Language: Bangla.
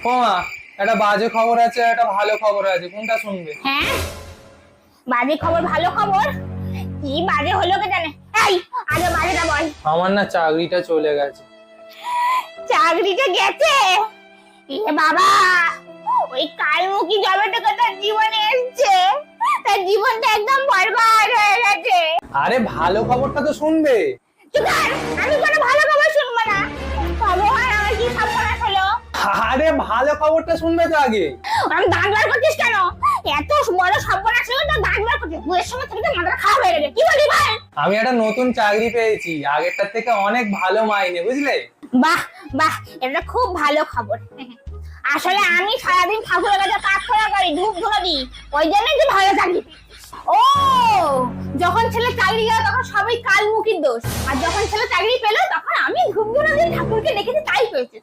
ও মা, একটা বাজে খবর আছে, একটা ভালো খবর আছে, কোনটা শুনবে? হ্যাঁ, বাজে খবর ভালো খবর? কি বাজে হলো কে জানে। এই আগে বাজেটা বল। আমার না চাকরিটা চলে গেছে। চাকরিটা গেছে? এ বাবা, ওই কালমুখী জবেটুকু তার জীবনে এসছে, তার জীবনটা একদম বরবাদ হয়ে গেছে। আরে ভালো খবরটা তো শুনবে। চুপ কর, আমি কোনো ভালো খবর শুনবো না। ভগবান, আমার কি সর্বনাশ হলো। আরে ভালো খবরটা শুনবে তো আগে। আমি দাঁত বার করছিস কেন? এত বড় সর্বনাশ হলো তো দাঁত বার করছিস? বইয়ের সময় থেকে তো মাথাটা খারাপ হয়ে গেছে। কি বলি ভাই? আমি একটা নতুন চাকরি পেয়েছি, আগেরটার থেকে অনেক ভালো মাইনে, বুঝলে? বাহ বাহ, এটা খুব ভালো খবর। আসলে আমি সারাদিন ঠাকুরের কাছে প্রার্থনা করি, ধূপ ধুনো দিই, ওই জন্যই তো ভালো চাকরি। ও, যখন ছেলে চাকরি গেল তখন সবাই কালমুখীর দোষ, আর যখন ছেলে চাকরি পেলো তখন আমি ধূপ ধুনো দিয়ে ঠাকুরকে ডেকেছি, তাই পেয়েছি।